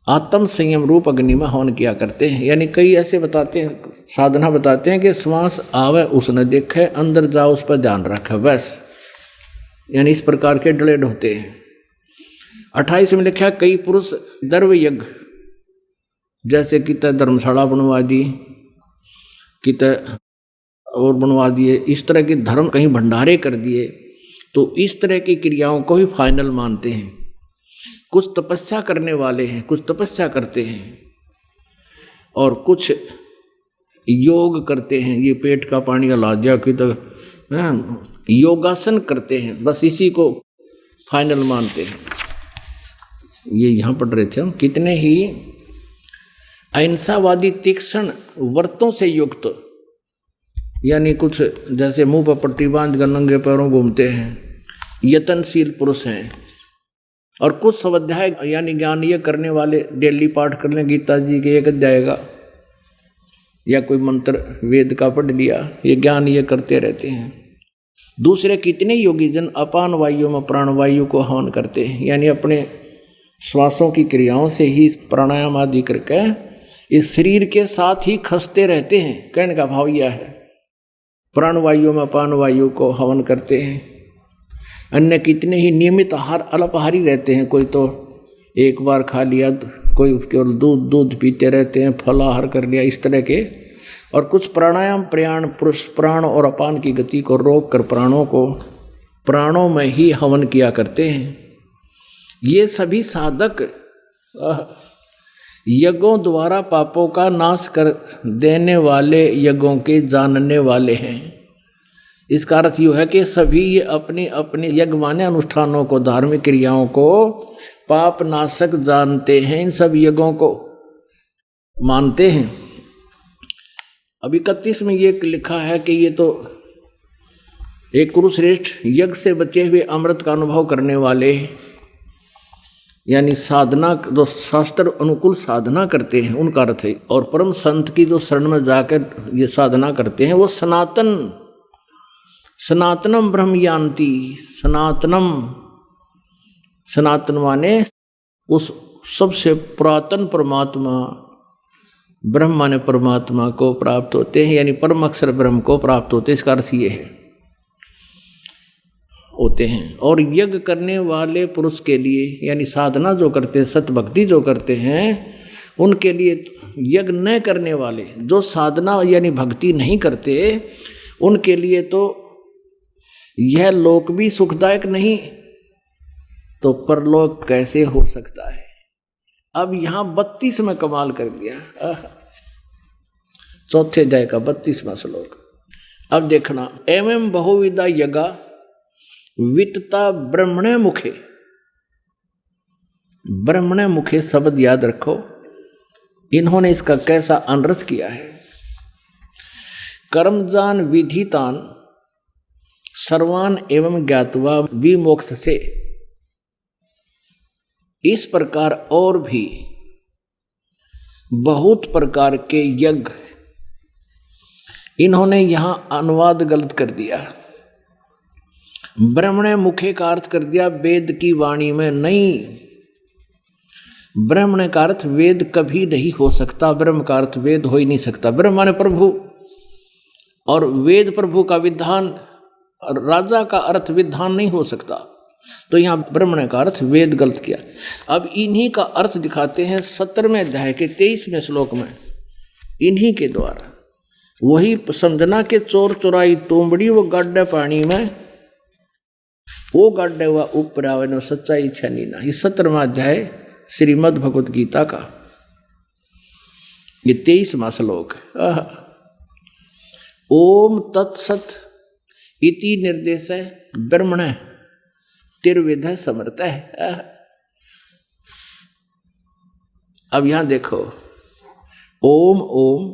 आत्म संयम रूप अग्नि में हवन किया करते हैं। यानी कई ऐसे बताते हैं, साधना बताते हैं कि श्वास आवे उसने देखे, अंदर जाओ उस पर ध्यान रखे, बस। यानी इस प्रकार के डलेड होते हैं। 28 में लिखा, कई पुरुष दर्व यज्ञ जैसे कित धर्मशाला बनवा दी, कित और बनवा दिए, इस तरह के धर्म कहीं भंडारे कर दिए, तो इस तरह की क्रियाओं को ही फाइनल मानते हैं। कुछ तपस्या करने वाले हैं, कुछ तपस्या करते हैं और कुछ योग करते हैं। ये पेट का पानी हिला दिया कि तो योगासन करते हैं, बस इसी को फाइनल मानते हैं। ये यहाँ पढ़ रहे थे हम, कितने ही अहिंसावादी तीक्ष्ण व्रतों से युक्त यानी कुछ जैसे मुंह पर पट्टी बांध कर नंगे पैरों घूमते हैं, यतनशील पुरुष हैं। और कुछ स्वाध्याय यानी ज्ञान ये करने वाले डेली पाठ कर लें गीता जी के एक अध्याय का, या कोई मंत्र वेद का पढ़ लिया, ये ज्ञान ये करते रहते हैं। दूसरे कितने योगी जन अपान वायु में प्राणवायु को हवन करते हैं, यानी अपने श्वासों की क्रियाओं से ही प्राणायाम आदि करके इस शरीर के साथ ही खसते रहते हैं। कहने का भाव यह है, प्राणवायु में अपान वायु को हवन करते हैं। अन्य कितने ही नियमित आहार अल्पाहारी रहते हैं, कोई तो एक बार खा लिया, कोई केवल दूध पीते रहते हैं, फलाहार कर लिया, इस तरह के। और कुछ प्राणायाम प्रयाण पुरुष प्राण और अपान की गति को रोक कर प्राणों में ही हवन किया करते हैं। ये सभी साधक यज्ञों द्वारा पापों का नाश कर देने वाले यज्ञों के जानने वाले हैं। इसका अर्थ यह है कि सभी ये अपनी अपनी यज्ञ माने अनुष्ठानों को, धार्मिक क्रियाओं को पाप नाशक जानते हैं, इन सब यज्ञों को मानते हैं। अब 31 में ये लिखा है कि ये तो एक कुरुश्रेष्ठ यज्ञ से बचे हुए अमृत का अनुभव करने वाले, यानी साधना जो शास्त्र अनुकूल साधना करते हैं उनका अर्थ है। और परम संत की जो शरण में जाकर ये साधना करते हैं वो सनातनम ब्रह्म यान्ति। सनातन माने उस सबसे पुरातन परमात्मा, ब्रह्म माने परमात्मा को प्राप्त होते हैं, यानी परम अक्षर ब्रह्म को प्राप्त होते हैं। इसका अर्थ ये है होते हैं। और यज्ञ करने वाले पुरुष के लिए, यानी साधना जो करते हैं, सतभक्ति जो करते हैं, उनके लिए यज्ञ न करने वाले जो साधना यानी भक्ति नहीं करते, उनके लिए तो यह लोक भी सुखदायक नहीं तो परलोक कैसे हो सकता है। अब यहां 32 में कमाल कर दिया, चौथे अध्याय का 32वां श्लोक। अब देखना, एवं बहुविधा यज्ञा वित्ता ब्रह्मणे मुखे। ब्रह्मणे मुखे शब्द याद रखो, इन्होंने इसका कैसा अनरस किया है। कर्मजान विधितान सर्वान एवं ज्ञातवा विमोक्ष से। इस प्रकार और भी बहुत प्रकार के यज्ञ, इन्होंने यहां अनुवाद गलत कर दिया। ब्रह्मणे मुखे का अर्थ कर दिया वेद की वाणी में, नहीं। ब्रह्मणे का अर्थ वेद कभी नहीं हो सकता, ब्रह्म का अर्थ वेद हो ही नहीं सकता। ब्रह्म माने प्रभु, और वेद प्रभु का विधान, राजा का अर्थ विधान नहीं हो सकता। तो यहाँ ब्रह्मणे का अर्थ वेद गलत किया। अब इन्हीं का अर्थ दिखाते हैं 17वें अध्याय के 23वें श्लोक में। इन्हीं के द्वारा वही समझना के चोर चुराई तोमड़ी वो गड्ढे पानी में, वो गड्ढे हुआ ऊपर आवे न सच्चाई छनी ना। ये 17वां अध्याय श्रीमद् भगवत गीता का ये 23वां श्लोक। ओम तत्सत इति निर्देश ब्रह्मण तिर्विध समर्थ है। अब यहां देखो, ओम ओम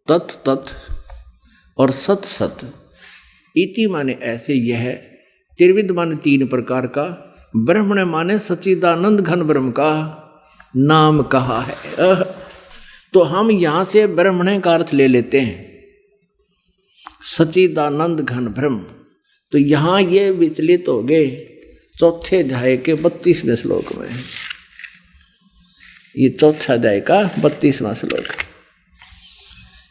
तत् तत् और सत सत, इति माने ऐसे, यह त्रिविध माने 3 प्रकार का, ब्रह्मण माने सच्चिदानंद घन ब्रह्म का नाम कहा है। तो हम यहां से ब्रह्मण का अर्थ ले लेते हैं सच्चिदानंद घन ब्रह्म। तो यहां ये विचलित हो गए चौथे अध्याय के 32वें श्लोक में। ये चौथा अध्याय का 32वां श्लोक।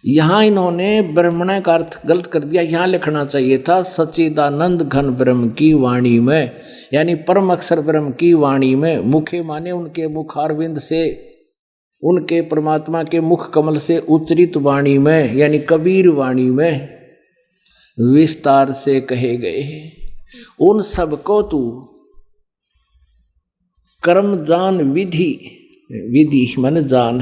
यहां इन्होंने ब्रह्मण का अर्थ गलत कर दिया। यहां लिखना चाहिए था सच्चिदानंद घन ब्रह्म की वाणी में, यानी परम अक्षर ब्रह्म की वाणी में। मुखे माने उनके मुखारविंद से, उनके परमात्मा के मुख कमल से उच्चरित वाणी में, यानी कबीर वाणी में विस्तार से कहे गए। उन सबको तू कर्म जान विधि, विधि माने जान,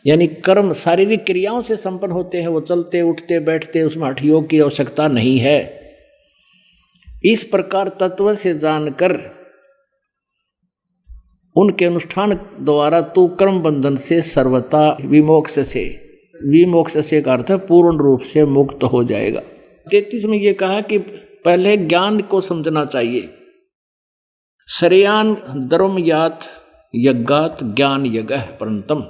यानी कर्म शारीरिक क्रियाओं से संपन्न होते हैं, वो चलते उठते बैठते, उसमें हठ योग की आवश्यकता नहीं है। इस प्रकार तत्व से जानकर उनके अनुष्ठान द्वारा तू कर्म बंधन से सर्वथा विमोक्ष से विमोक्ष से का अर्थ है पूर्ण रूप से मुक्त हो जाएगा। 33 में ये कहा कि पहले ज्ञान को समझना चाहिए। श्रेयान धर्मयात यज्ञात ज्ञान यज्ञ परंतम।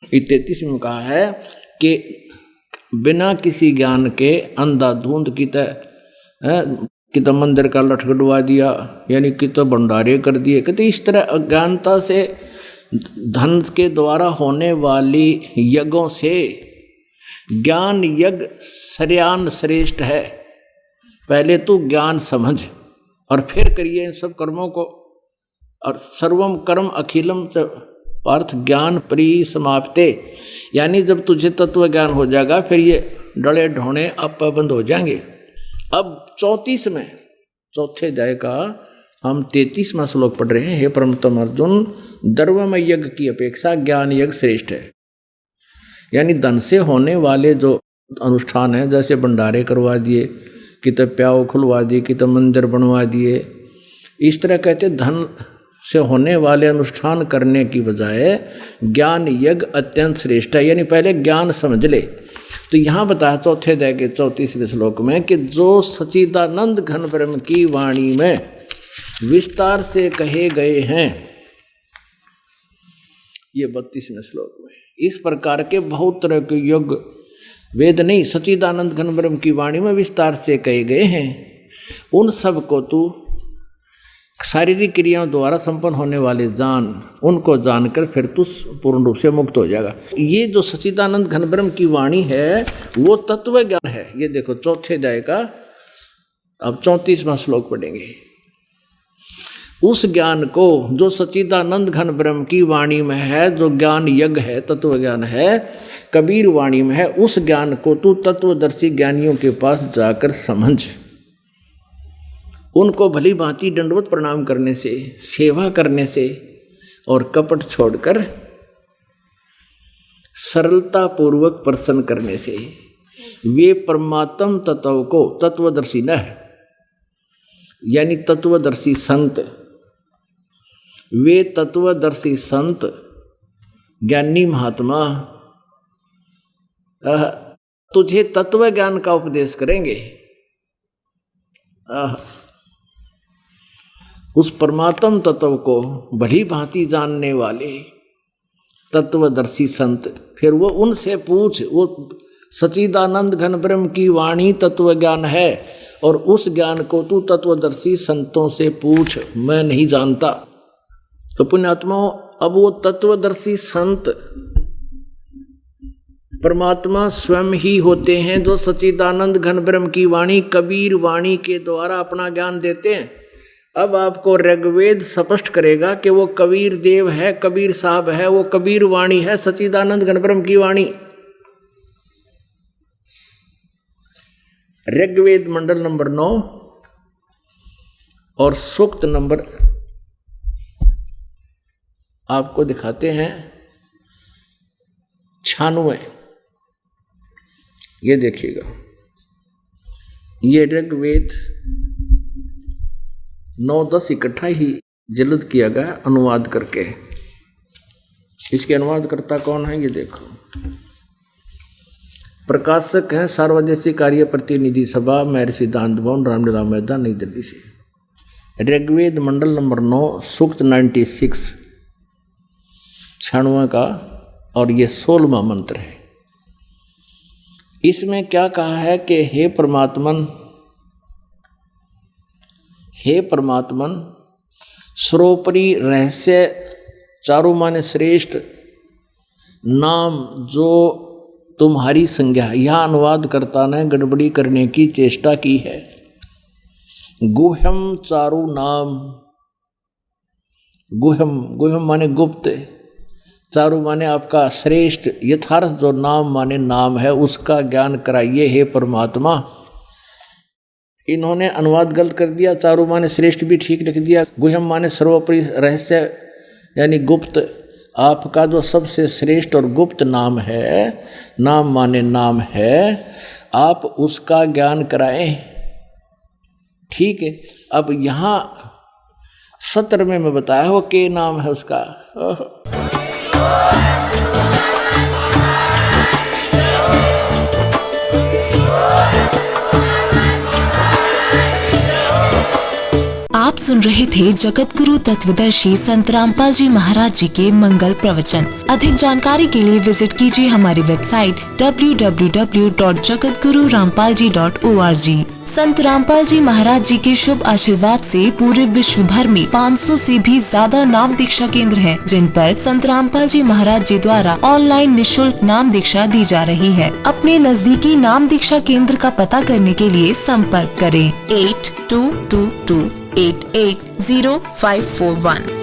33 में कहा है कि बिना किसी ज्ञान के अंधाधुंध की तो मंदिर का लठगड़वा दिया, यानी कि तो भंडारे कर दिए, कहते इस तरह अज्ञानता से धन के द्वारा होने वाली यज्ञों से ज्ञान यज्ञ श्रेयान श्रेष्ठ है। पहले तो ज्ञान समझ और फिर करिए इन सब कर्मों को। और सर्वम कर्म अखिलम पार्थ ज्ञान परिसमाप्ते, यानी जब तुझे तत्व ज्ञान हो जाएगा फिर ये डले ढोने आप बंद हो जाएंगे। अब 34 में चौथे अध्याय का हम 33वां श्लोक पढ़ रहे हैं। हे परमोत्तम अर्जुन, द्रव्यमय यज्ञ की अपेक्षा ज्ञान यज्ञ श्रेष्ठ है। यानी धन से होने वाले जो अनुष्ठान है, जैसे भंडारे करवा दिए, कि तो प्याव खुलवा दिए, कि तो मंदिर बनवा दिए, इस तरह कहते धन से होने वाले अनुष्ठान करने की बजाय ज्ञान यज्ञ अत्यंत श्रेष्ठ है। यानी पहले ज्ञान समझ ले। तो यहाँ बताया चौथे अध्याय के 34वें श्लोक में कि जो सच्चिदानंद घन ब्रह्म की वाणी में विस्तार से कहे गए हैं, ये 32वें श्लोक में इस प्रकार के बहुत तरह के योग वेद नहीं, सच्चिदानंद घन ब्रह्म की वाणी में विस्तार से कहे गए हैं, उन सब को तू शारीरिक क्रियाओं द्वारा संपन्न होने वाले जान, उनको जानकर फिर तू पूर्ण रूप से मुक्त हो जाएगा। ये जो सच्चिदानंद घन ब्रह्म की वाणी है वो तत्व ज्ञान है। ये देखो चौथे अध्याय का अब 34वां श्लोक पढ़ेंगे। उस ज्ञान को जो सच्चिदानंद घन ब्रह्म की वाणी में है, जो ज्ञान यज्ञ है, तत्व ज्ञान है, कबीर वाणी में है, उस ज्ञान को तू तत्वदर्शी ज्ञानियों के पास जाकर समझ। उनको भली भांति दंडवत प्रणाम करने से, सेवा करने से और कपट छोड़कर सरलता पूर्वक प्रसन्न करने से वे परमात्म तत्व को तत्वदर्शी न है, यानी तत्वदर्शी संत, वे तत्वदर्शी संत ज्ञानी महात्मा तुझे तत्व ज्ञान का उपदेश करेंगे। उस परमात्म तत्व को भली भांति जानने वाले तत्वदर्शी संत, फिर वो उनसे पूछ, वो सच्चिदानंद घन ब्रह्म की वाणी तत्व ज्ञान है और उस ज्ञान को तू तत्वदर्शी संतों से पूछ, मैं नहीं जानता। तो पुण्यात्माओं, अब वो तत्वदर्शी संत परमात्मा स्वयं ही होते हैं, जो सच्चिदानंद घन ब्रह्म की वाणी कबीर वाणी के द्वारा अपना ज्ञान देते हैं। अब आपको ऋग्वेद स्पष्ट करेगा कि वो कबीर देव है, कबीर साहब है, वो कबीर वाणी है, सच्चिदानंद घन ब्रह्म की वाणी। ऋग्वेद मंडल नंबर 9 और सूक्त नंबर आपको दिखाते हैं 96। ये देखिएगा, ये ऋग्वेद 9-10 इकट्ठा ही जल्द किया गया अनुवाद करके। इसके अनुवादकर्ता कौन है ये देखो। प्रकाशक हैं सार्वजनिक कार्य प्रतिनिधि सभा, महर्षि सिद्धांत भवन, रामलीला मैदान, नई दिल्ली से। ऋग्वेद मंडल नंबर 9 सूक्त 96 96 का, और ये 16वां मंत्र है। इसमें क्या कहा है कि हे परमात्मन सर्वोपरि रहस्य चारों माने श्रेष्ठ नाम जो तुम्हारी संज्ञा, यह अनुवादकर्ता ने गड़बड़ी करने की चेष्टा की है। गुह्यम चारु नाम, गुह्यम माने गुप्त, चारु माने आपका श्रेष्ठ यथार्थ जो नाम माने नाम है, उसका ज्ञान कराइए हे परमात्मा। इन्होंने अनुवाद गलत कर दिया, चारु माने श्रेष्ठ भी ठीक लिख दिया, गुह्यम माने सर्वोपरि रहस्य यानी गुप्त। आपका जो सबसे श्रेष्ठ और गुप्त नाम है, नाम माने नाम है, आप उसका ज्ञान कराएं। ठीक है, अब यहाँ 17 में मैं बताया वो के नाम है उसका। सुन रहे थे जगत गुरु तत्वदर्शी संत रामपाल जी महाराज जी के मंगल प्रवचन। अधिक जानकारी के लिए विजिट कीजिए हमारी वेबसाइट www.jagatgururampalji.org। संत रामपाल जी महाराज जी के शुभ आशीर्वाद से पूरे विश्व भर में 500 से भी ज्यादा नाम दीक्षा केंद्र हैं, जिन पर संत रामपाल जी महाराज जी द्वारा ऑनलाइन निशुल्क नाम दीक्षा दी जा रही है। अपने नजदीकी नाम दीक्षा केंद्र का पता करने के लिए संपर्क करें 8222880541।